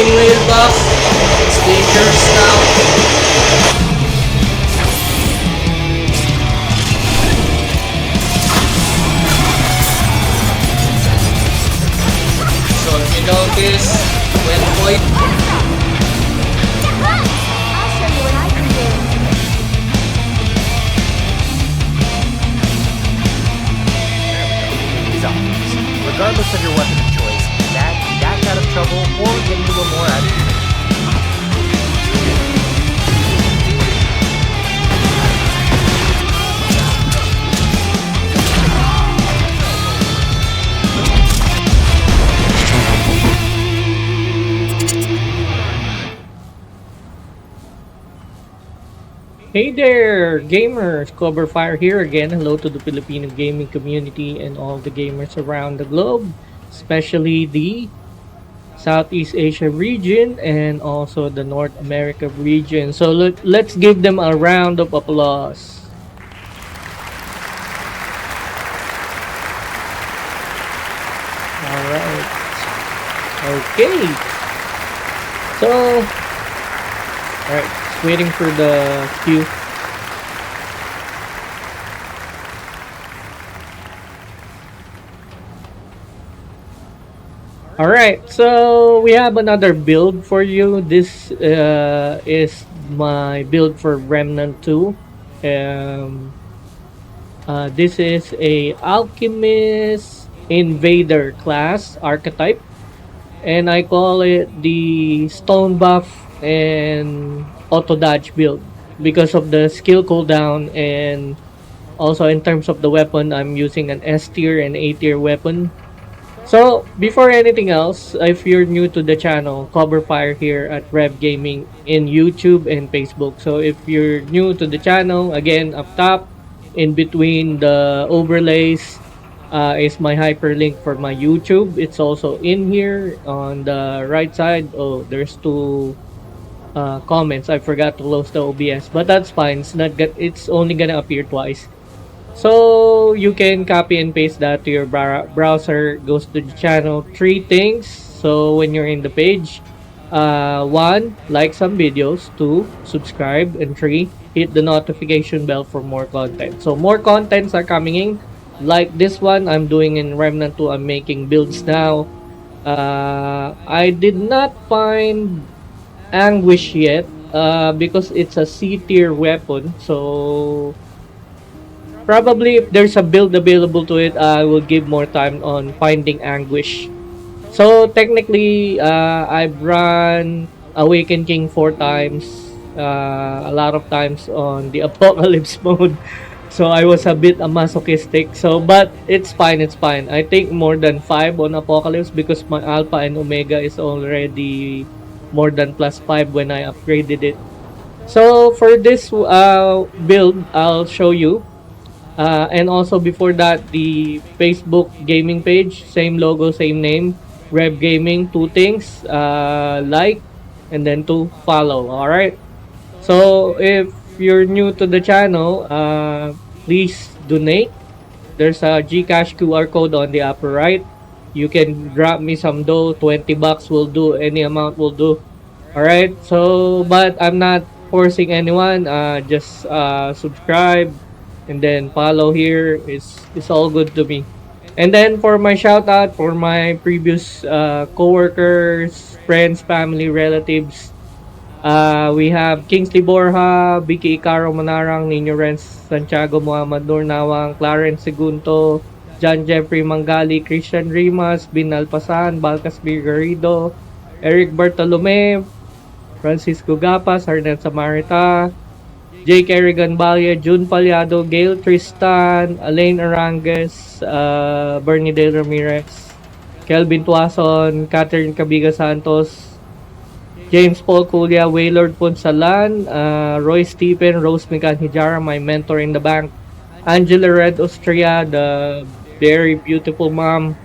pinwheel buff. It's dangerous now. So if you notice, when point I'll show you what I can do. Zombies. Regardless of your weapon of choice, back out of trouble or get into a more active. Hey there, gamers! Cover Fire here again. Hello to the Filipino gaming community and all the gamers around the globe, especially the Southeast Asia region and also the North America region. So let's give them a round of applause. All right. Okay. So, all right. Just waiting for the queue. All right, so we have another build for you. This is my build for Remnant 2. This is a Alchemist Invader class archetype, and I call it the Stone Buff and Auto Dodge build because of the skill cooldown, and also in terms of the weapon, I'm using an S tier and A tier weapon. So, before anything else, if you're new to the channel, Cover Fire here at Rev Gaming in YouTube and Facebook. So, if you're new to the channel, again, up top, in between the overlays, is my hyperlink for my YouTube. It's also in here on the right side. Oh, there's two comments. I forgot to close the OBS, but that's fine. It's only gonna appear twice. So you can copy and paste that to your browser. Goes to the channel. Three things. So when you're in the page, one, like some videos. Two, subscribe, and three, hit the notification bell for more content. So more contents are coming in. Like this one, I'm doing in Remnant 2. I'm making builds now. I did not find Anguish yet. Because it's a C tier weapon. So probably if there's a build available to it, I will give more time on finding Anguish. So technically, I've run Awaken King 4 times, a lot of times on the Apocalypse mode. So I was a bit masochistic. So, but it's fine, it's fine. I think more than 5 on Apocalypse because my Alpha and Omega is already more than +5 when I upgraded it. So for this build, I'll show you. And also before that, the Facebook gaming page, same logo, same name, Rev Gaming. Two things, like, and then to follow. All right. So if you're new to the channel, please donate. There's a Gcash QR code on the upper right. You can drop me some dough. 20 bucks will do. Any amount will do. All right. So, but I'm not forcing anyone. Just subscribe and then follow here is all good to me. And then for my shout out for my previous co-workers, friends, family, relatives, we have Kingsley Borja, Vicky Icaro Manarang, Nino Renz Santiago, Muhammad Nurnawang, Clarence Segundo, John Jeffrey Mangali, Christian Rimas, Bin Alpasan, Balcas Garrido, Eric Bartolome, Francisco Gapas, Arnel Samarita, Jake Erigan Balya, June Palyado, Gail Tristan, Alain Arangues, Bernie Del Ramirez, Kelvin Tuason, Catherine Cabiga Santos, James Paul Culia, Waylord Ponsalan, Roy Stephen, Rose Mikan Hijara, my mentor in the bank, Angela Red Austria, the very beautiful mom,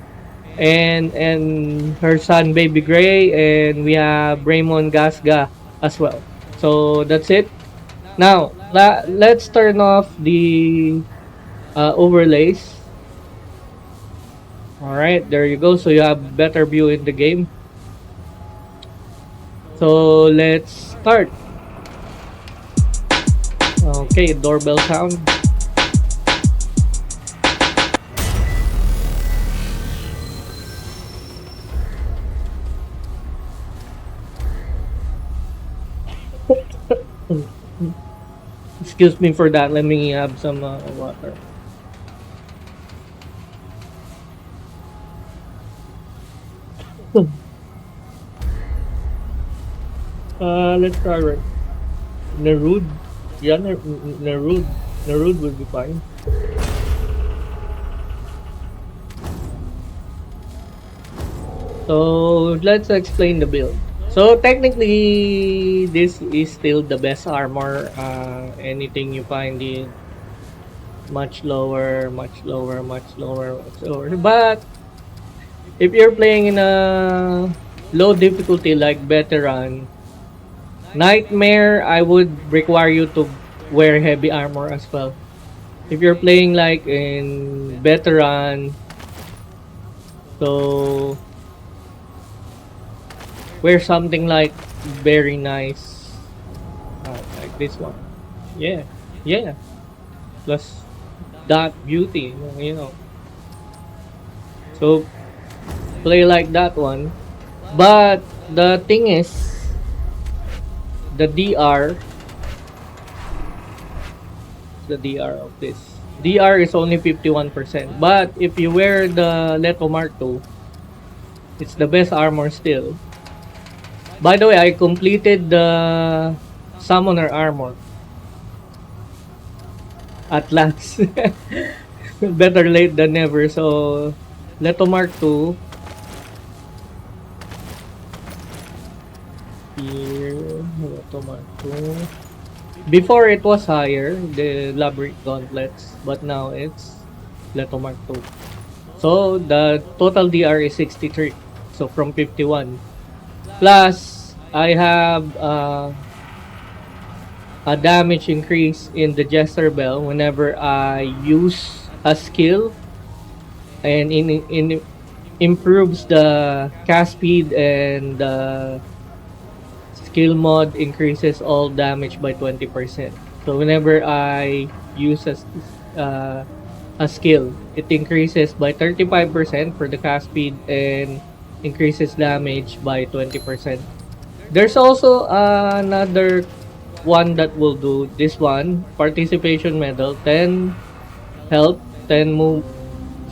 and her son Baby Gray, and we have Raymond Gasga as well. So that's it. Now, let's turn off the overlays. Alright, there you go. So you have better view in the game. So let's start. Okay, doorbell sound. Excuse me for that. Let me have some water. Let's try right. Nerud. Yeah, Nerud. Nerud would be fine. So let's explain the build. So technically, this is still the best armor. Anything you find in much lower, much lower, much lower, much lower. But if you're playing in a low difficulty like veteran, nightmare, I would require you to wear heavy armor as well. If you're playing like in veteran, so wear something like very nice, like this one. Yeah, yeah. Plus that beauty, you know. So play like that one. But the thing is, the DR, the DR of this. DR is only 51%. But if you wear the Leto Mark II, it's the best armor still. By the way, I completed the Summoner armor. At last. Better late than never. So, Leto Mark II. Here, Leto Mark II. Before it was higher, the Labyrinth Gauntlets, but now it's Leto Mark II. So the total DR is 63. So from 51. Plus, I have a damage increase in the Jester Bell whenever I use a skill, and in improves the cast speed, and the skill mod increases all damage by 20%. So whenever I use a skill, it increases by 35% for the cast speed and increases damage by 20%. There's also another one that will do this one, participation medal, 10 health, 10 move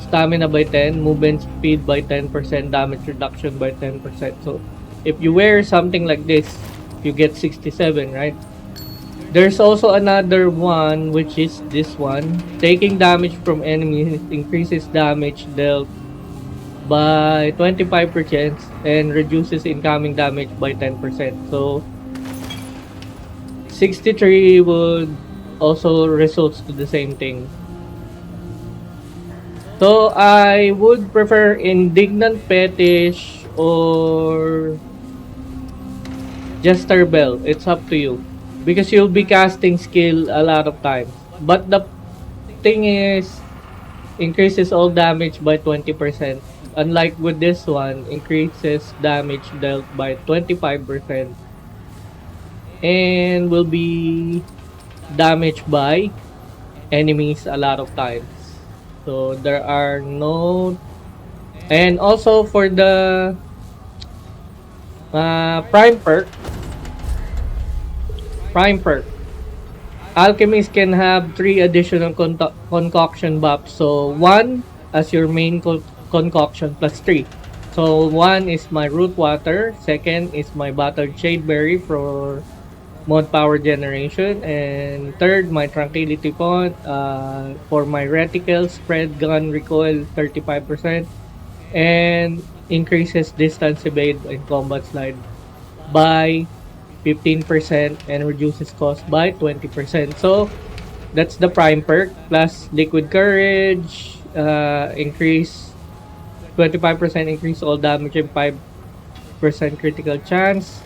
stamina by 10, movement speed by 10%, damage reduction by 10%. So if you wear something like this, you get 67, right? There's also another one, which is this one. Taking damage from enemies increases damage dealt by 25% and reduces incoming damage by 10%. So 63 would also results to the same thing. So I would prefer Indignant Fetish or Jester Bell. It's up to you. Because you'll be casting skill a lot of times. But the thing is, increases all damage by 20%. Unlike with this one, increases damage dealt by 25%. And will be damaged by enemies a lot of times. So there are no... And also for the Prime perk, Alchemist can have 3 additional concoction buffs. So 1 as your main concoction plus 3. So 1 is my root water, 2nd is my battered shadeberry for mod power generation, and 3rd my tranquility font for my reticle spread gun recoil 35%, and increases distance evade and combat slide by 15% and reduces cost by 20%. So that's the prime perk. Plus liquid courage, increase 25% increase all damage and 5% critical chance.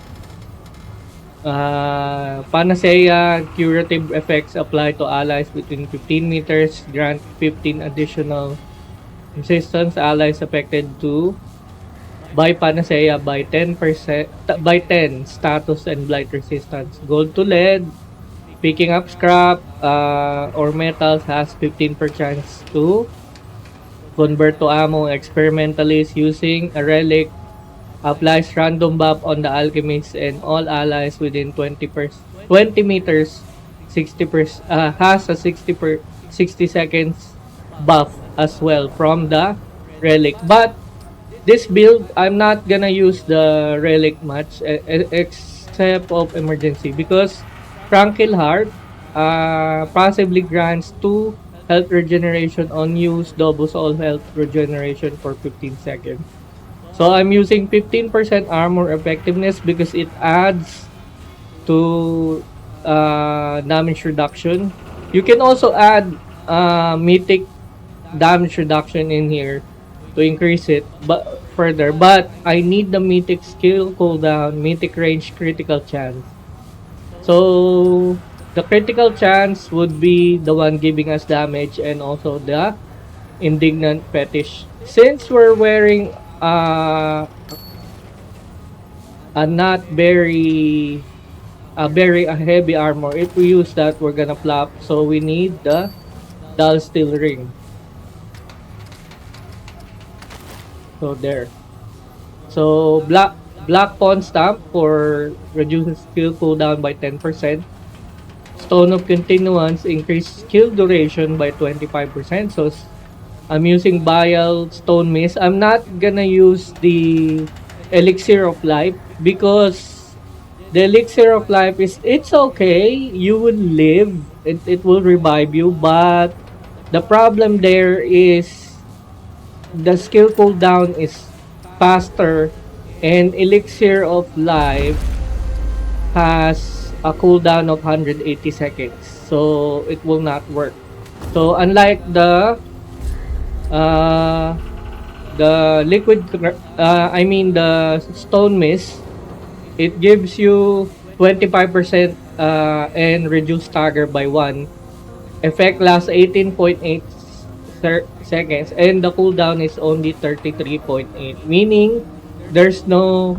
Panacea, curative effects apply to allies within 15 meters, grant 15 additional resistance allies affected to by Panacea by 10%, by 10 status and blight resistance. Gold to lead, picking up scrap or metals has 15% chance to convert to ammo. Experimentalist using a relic applies random buff on the alchemist and all allies within 20 meters 60% has a 60 seconds buff as well from the relic. But this build, I'm not gonna use the relic much except of emergency because Tranquil Heart possibly grants 2 health regeneration on use, doubles all health regeneration for 15 seconds. So I'm using 15% armor effectiveness because it adds to damage reduction. You can also add mythic damage reduction in here to increase it but further, but I need the mythic skill cooldown, mythic range, critical chance. So the critical chance would be the one giving us damage, and also the indignant fetish. Since we're wearing a not very a heavy armor, if we use that we're gonna flop, so we need the dull steel ring. So there. So black pawn stamp for reduces skill cooldown by 10%. Stone of continuance increase skill duration by 25%. So I'm using Bile Stone Mist. I'm not gonna use the Elixir of Life because the Elixir of Life is, it's okay. You will live. It will revive you, but the problem there is the skill cooldown is faster, and Elixir of Life has a cooldown of 180 seconds, so it will not work. So unlike uh, the liquid, the stone mist, it gives you 25% and reduce stagger by 1. Effect lasts 18.8 seconds and the cooldown is only 33.8, meaning there's no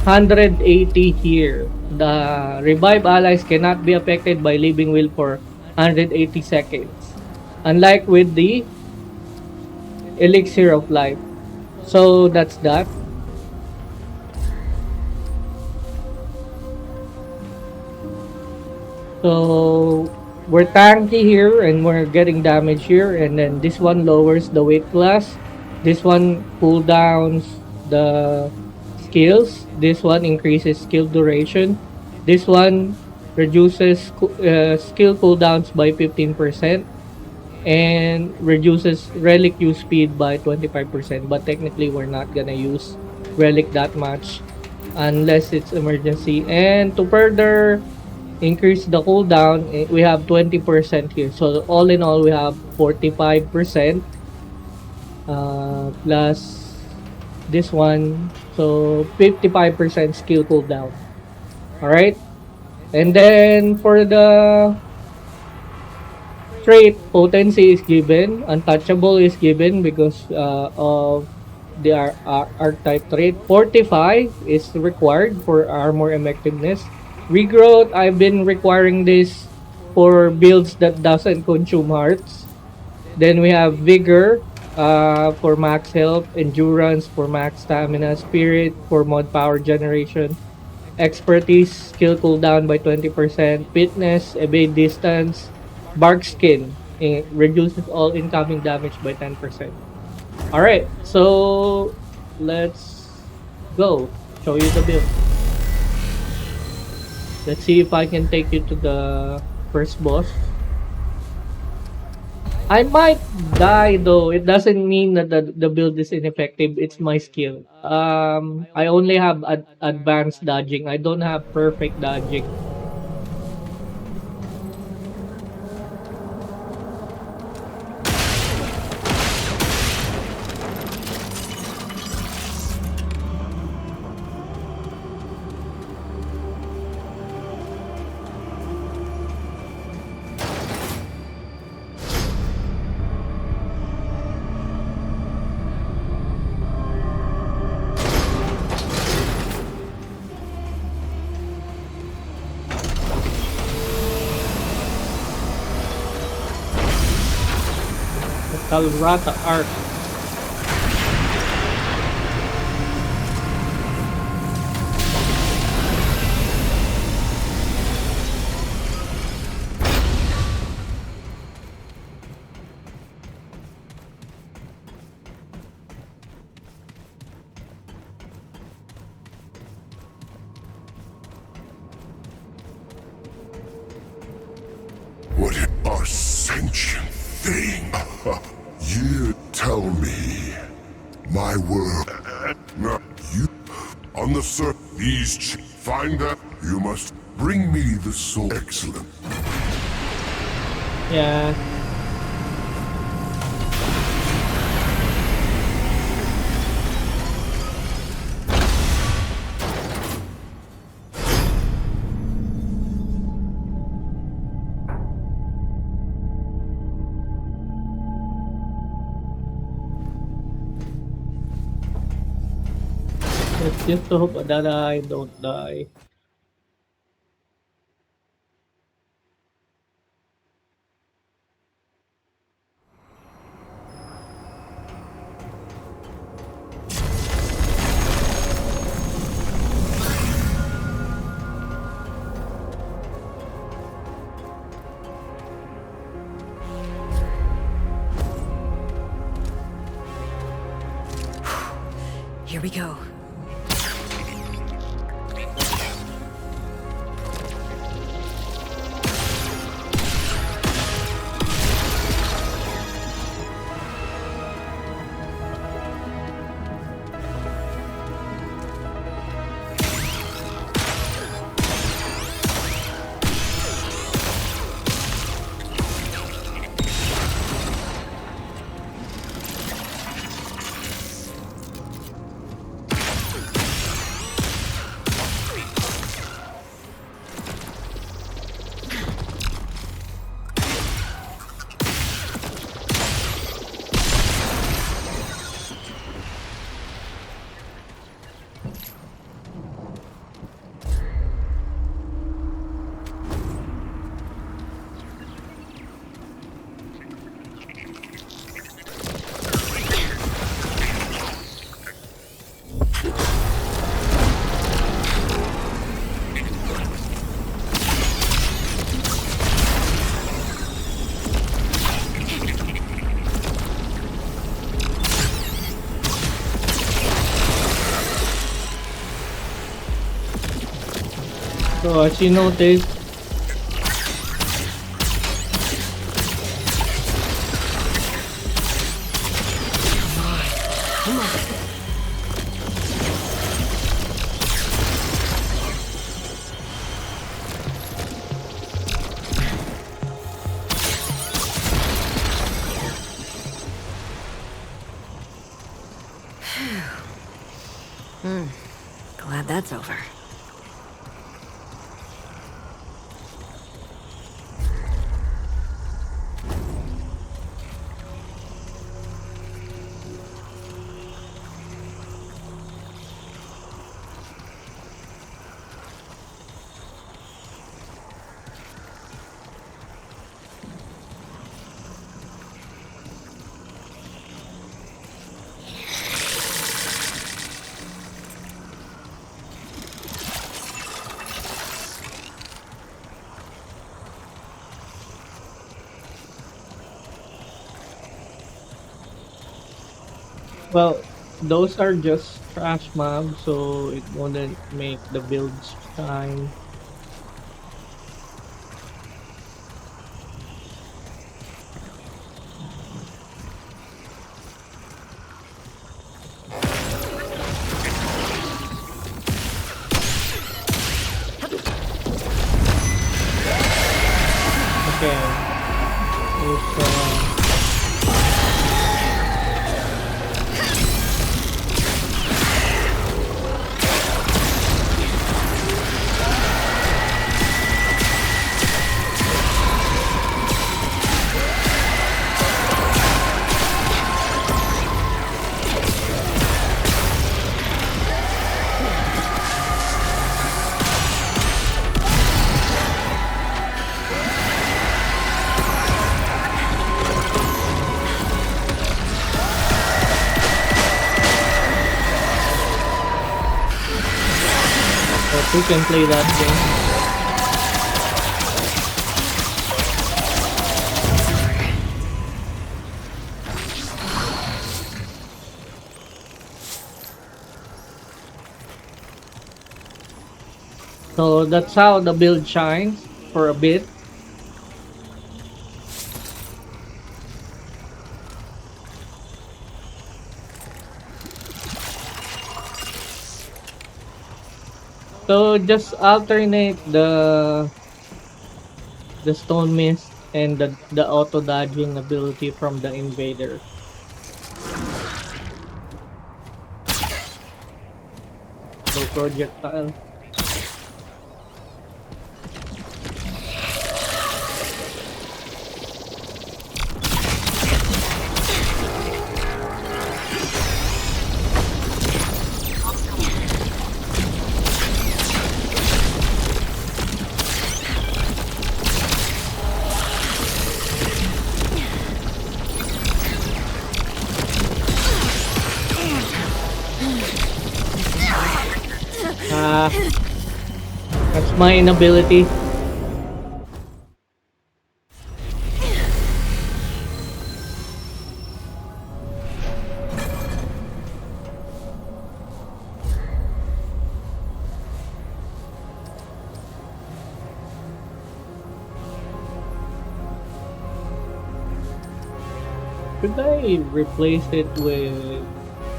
180 here. The revive allies cannot be affected by Living Will for 180 seconds, unlike with the Elixir of Life. So that's that. So we're tanky here and we're getting damage here, and then this one lowers the weight class. This one cooldowns the skills. This one increases skill duration. This one reduces skill cooldowns by 15% and reduces relic use speed by 25%. But technically we're not gonna use relic that much unless it's emergency. And to further increase the cooldown, we have 20% here. So all in all, we have 45% plus this one. So 55% skill cooldown. Alright? And then for the trait, potency is given, untouchable is given because of the archetype trait. Fortify is required for armor effectiveness. Regrowth, I've been requiring this for builds that doesn't consume hearts. Then we have Vigor for max health, Endurance for max stamina, Spirit for mod power generation, Expertise, skill cooldown by 20%, Fitness, evade distance, Bark Skin, it reduces all incoming damage by 10%. Alright, so let's go. Show you the build. Let's see if I can take you to the first boss. I might die though. It doesn't mean that the build is ineffective. It's my skill. I only have advanced dodging. I don't have perfect dodging. Kalrata Arc. What a sentient thing! You tell me, my world. You on the surface. These find that you must bring me the soul. Excellent. Yeah. Let's just hope that I don't die. Here we go. So as you notice, Glad that's over. well, those are just trash mobs, so it wouldn't make the builds shine. Okay. It's, Who can play that game? So that's how the build shines for a bit. So just alternate the stone mist and the auto dodging ability from the invader. So projectile. That's my inability. Could I replace it with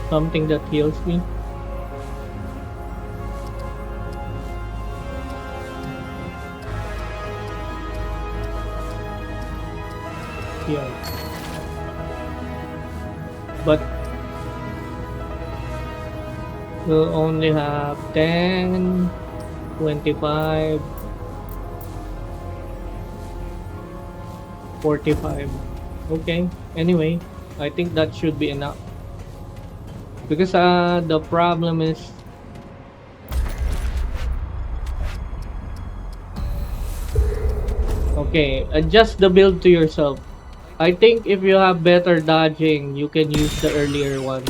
something that heals me? Yeah. But we'll only have 10, 25, 45. Okay. Anyway, I think that should be enough. Because the problem is okay, adjust the build to yourself. I think if you have better dodging, you can use the earlier one.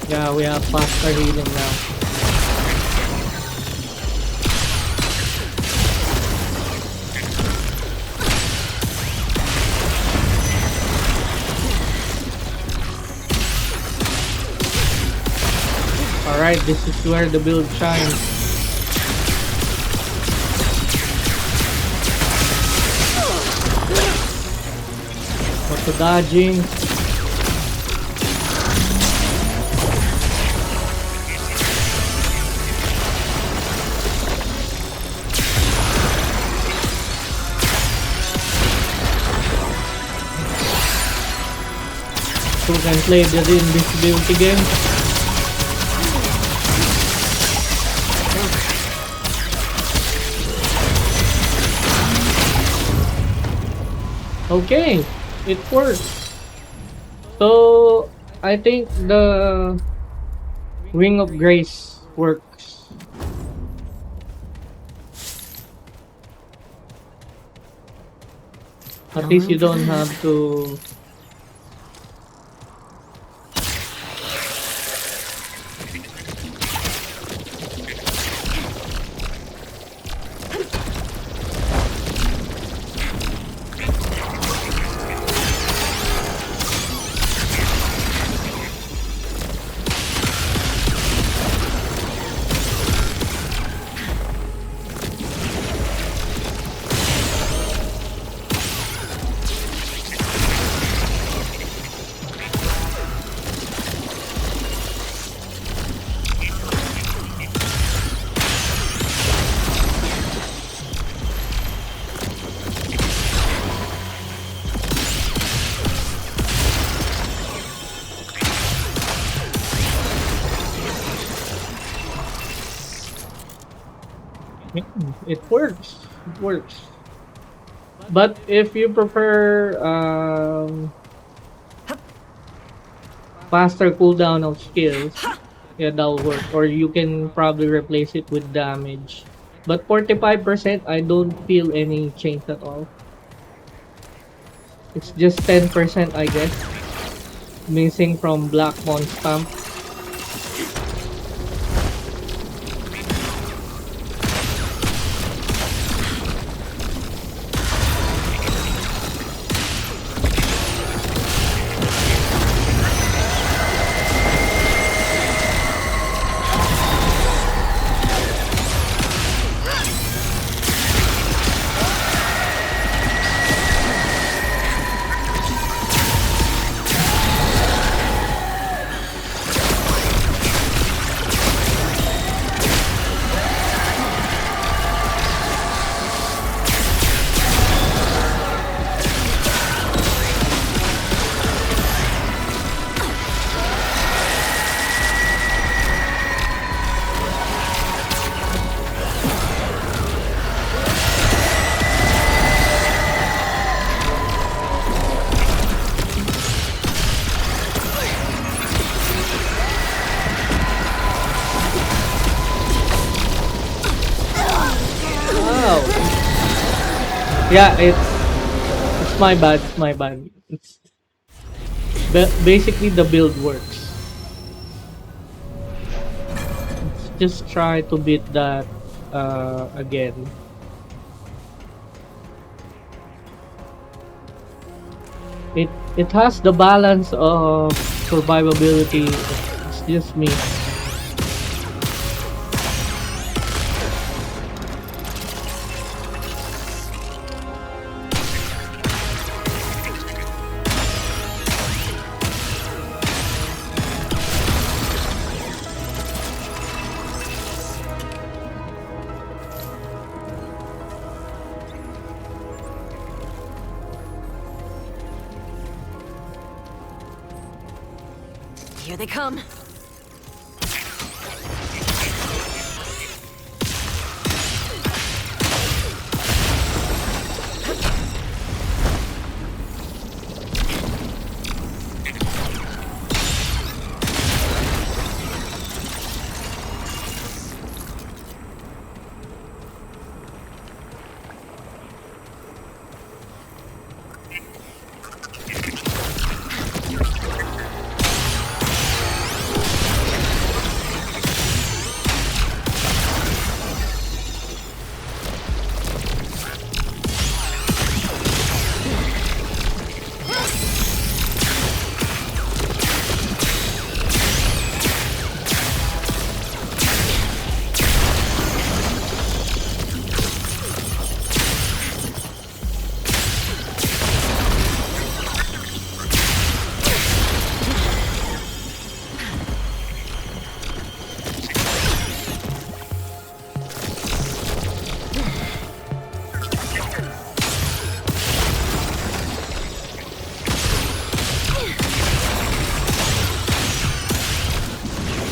Yeah, we have faster healing now. Alright, this is where the build shines. Auto dodging. Who can play the invisibility game? Okay, it works. So I think the Ring of Grace works. At least you don't have to it works. It works. But if you prefer faster cooldown of skills, yeah, that'll work. Or you can probably replace it with damage. But 45%, I don't feel any change at all. It's just 10%, I guess, missing from Black Mon Stamp. Wow. Yeah, it's my bad. It's my bad. It's basically the build works. Let's just try to beat that again. It has the balance of survivability. It's just me. Here they come.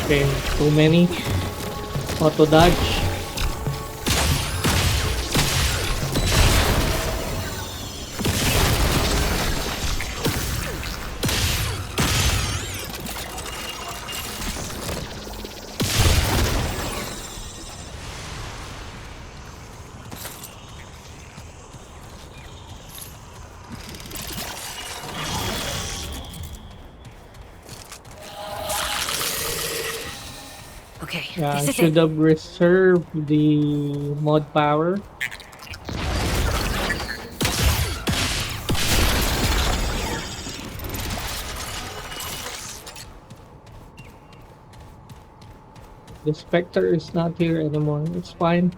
Okay, too many. Auto dodge. Okay, Yeah, I this is should it. have reserved the mod power. The Spectre is not here anymore. It's fine.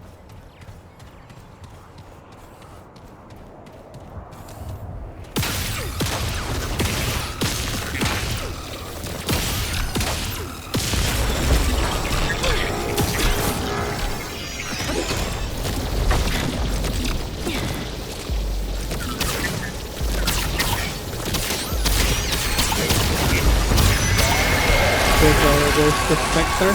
There's the Spectre.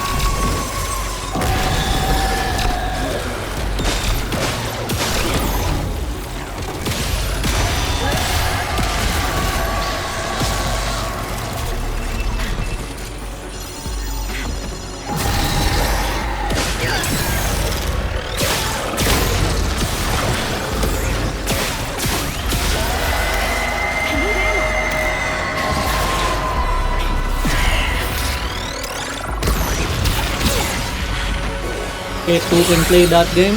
Check who can play that game.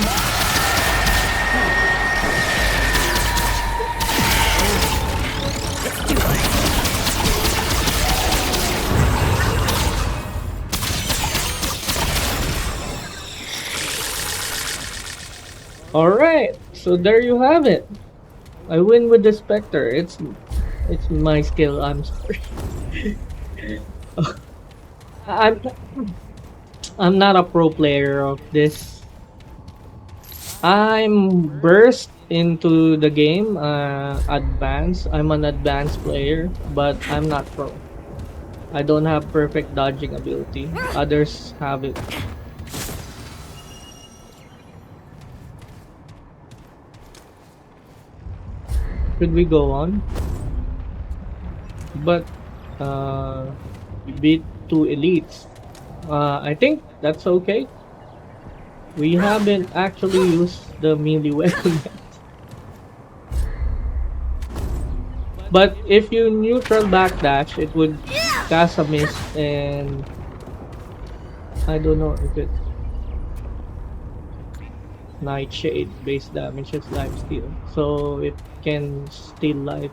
Alright, so there you have it. I win with the Spectre. It's my skill, I'm sorry. I'm I'm not a pro player of this. I'm burst into the game, advanced. I'm an advanced player, but I'm not pro. I don't have perfect dodging ability. Others have it. Should we go on? But we beat 2 elites. I think that's okay. We haven't actually used the melee weapon yet. But if you neutral backdash, it would cast a mist, and I don't know if it's Nightshade base damage is life steal, so it can steal life.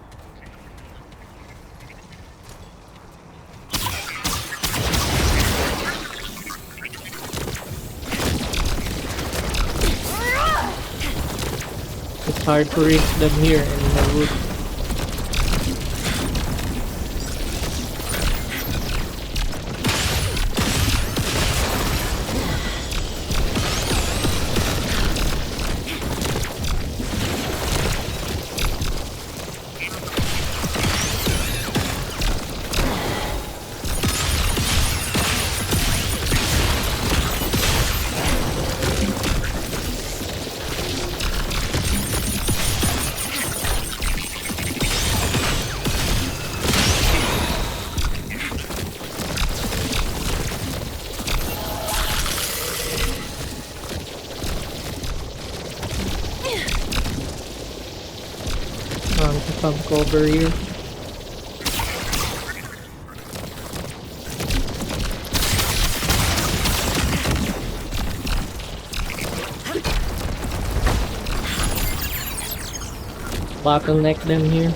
It's hard to reach them here in the wood. Some cover here. Bottleneck them here.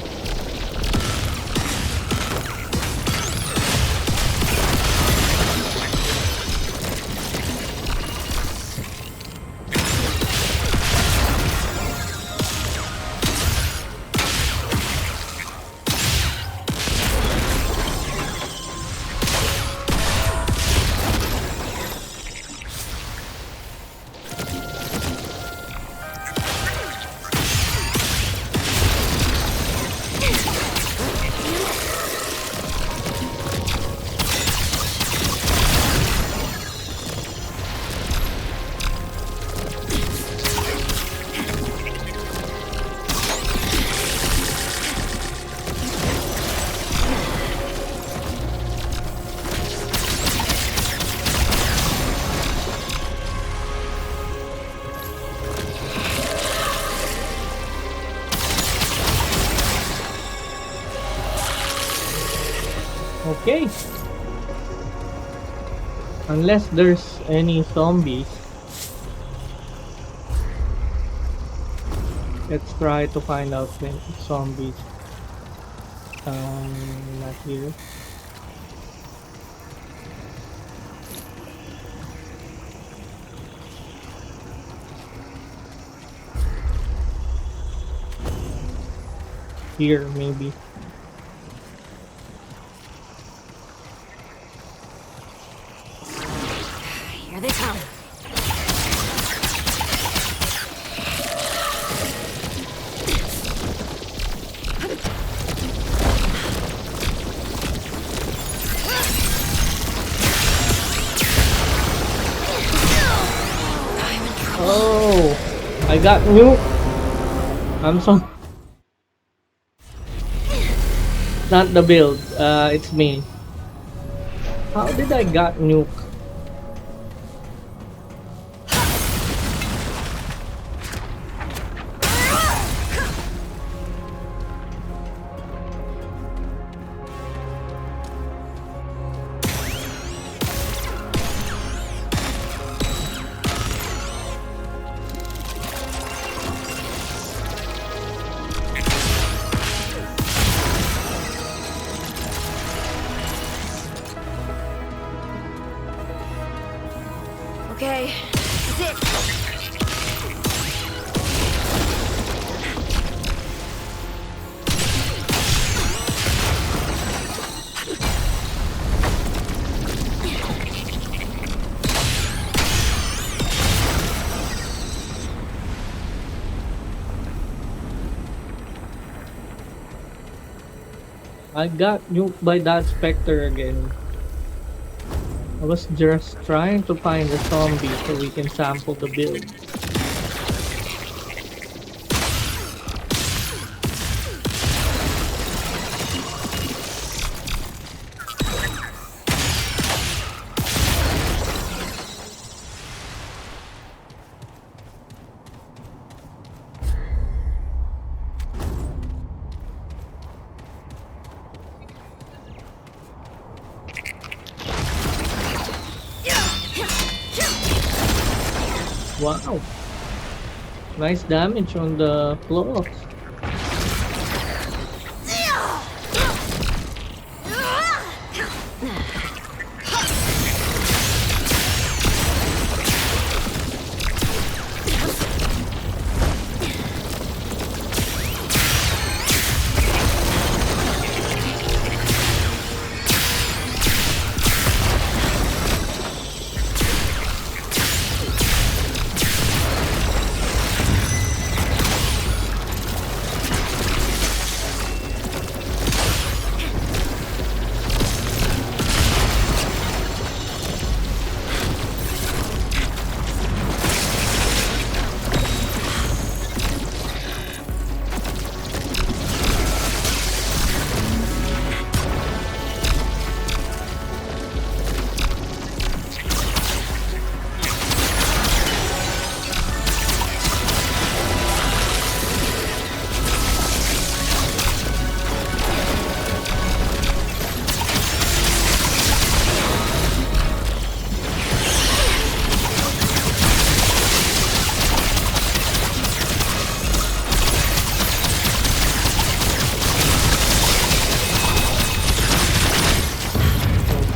Okay. Unless there's any zombies. Let's try to find out when zombies. Not here. Here, maybe. Here they come. Oh, I got nuke. I'm so. Not the build. It's me. How did I got nuke? I got nuked by that specter again. I was just trying to find a zombie so we can sample the build. Wow. Nice damage on the claws.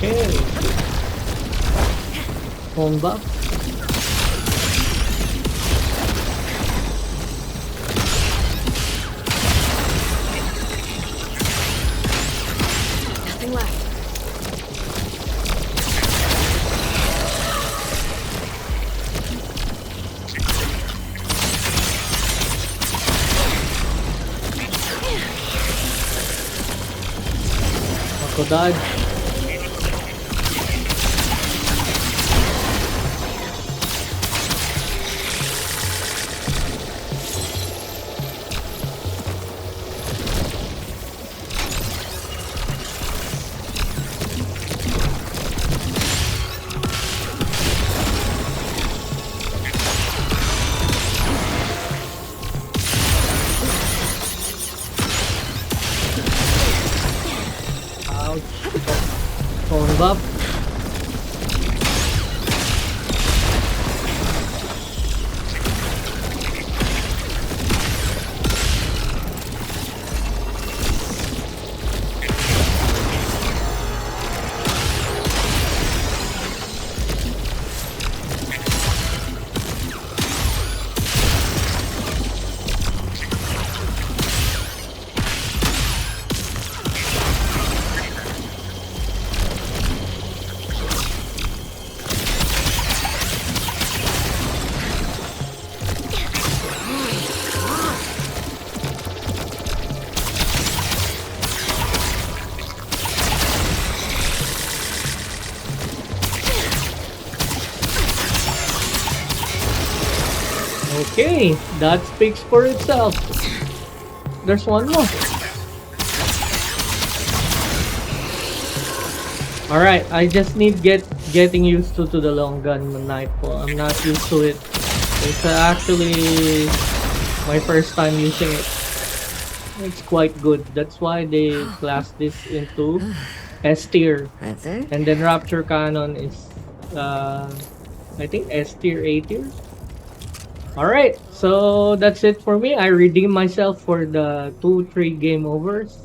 Okay. Phone buff. Nothing left. Ako dodge. Ouch. Phone buff. Okay, that speaks for itself. There's one more. Alright, I just need getting used to the long gun Nightfall. I'm not used to it. It's actually my first time using it. It's quite good. That's why they class this into S tier. That's it? And then Rupture Cannon is I think S tier, A tier. Alright, so that's it for me. I redeemed myself for the 2-3 game overs.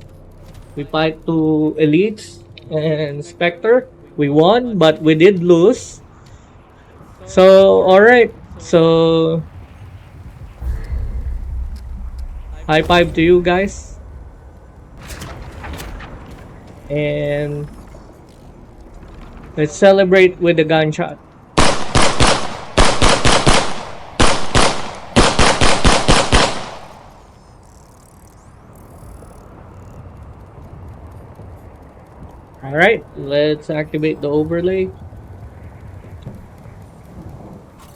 We fight 2 elites and Spectre. We won, but we did lose. So, alright. So, high five to you guys. And let's celebrate with a gunshot. Alright, let's activate the overlay.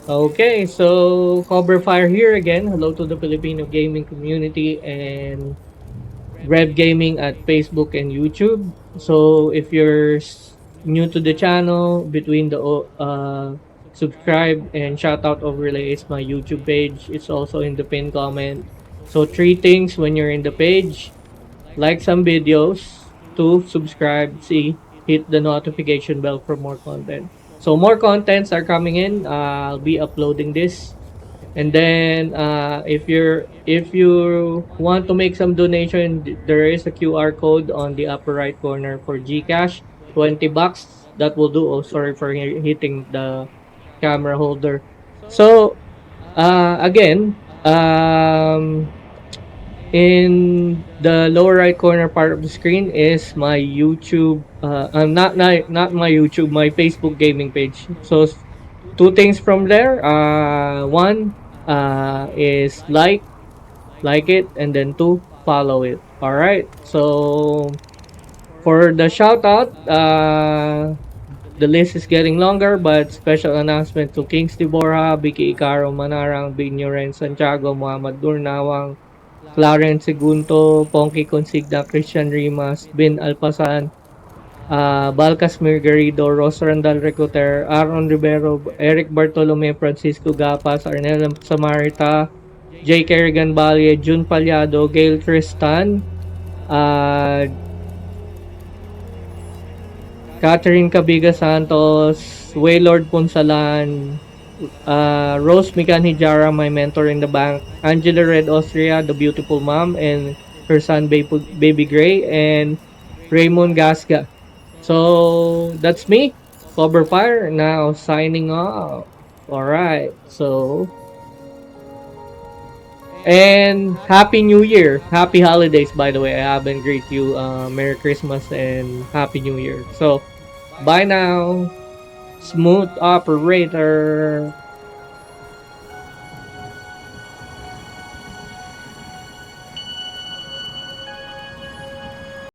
Okay, so Cobra Fire here again. Hello to the Filipino gaming community and Rev Gaming at Facebook and YouTube. So if you're new to the channel, between the subscribe and shout out overlay is my YouTube page. It's also in the pinned comment. So three things when you're in the page: like some videos, two, subscribe, see, hit the notification bell for more content. So more contents are coming in. I'll be uploading this. And then if you want to make some donation, there is a QR code on the upper right corner for GCash, 20 bucks. That will do. Oh, sorry for hitting the camera holder. So again, in the lower right corner part of the screen is my YouTube. Not my YouTube, my Facebook gaming page. So two things from there. One is like it, and then two, follow it. All right. So for the shout out, the list is getting longer, but special announcement to Kings Deborah, Vicky Icaro Manarang, Binyoren Santiago, Muhammad Durnawang, Clarence Segundo, Ponky Consigna, Christian Rimas, Bin Alpasan, Balcas Mirgarido, Ross Randal Recruiter, Aaron Rivero, Eric Bartolome, Francisco Gapas, Arnel Samarita, J. Kerrigan Balye, June Palyado, Gail Tristan, uh, Catherine Cabiga Santos, Waylord Punsalan, Rose Mikan Hijara, my mentor in the bank, Angela Red Austria, the beautiful mom, and her son Baby Gray, and Raymond Gasca. So that's me, Cover Fire, now signing off. Alright, so and Happy New Year. Happy holidays, by the way. I haven't greet you. Merry Christmas and Happy New Year. So bye now. Smooth operator.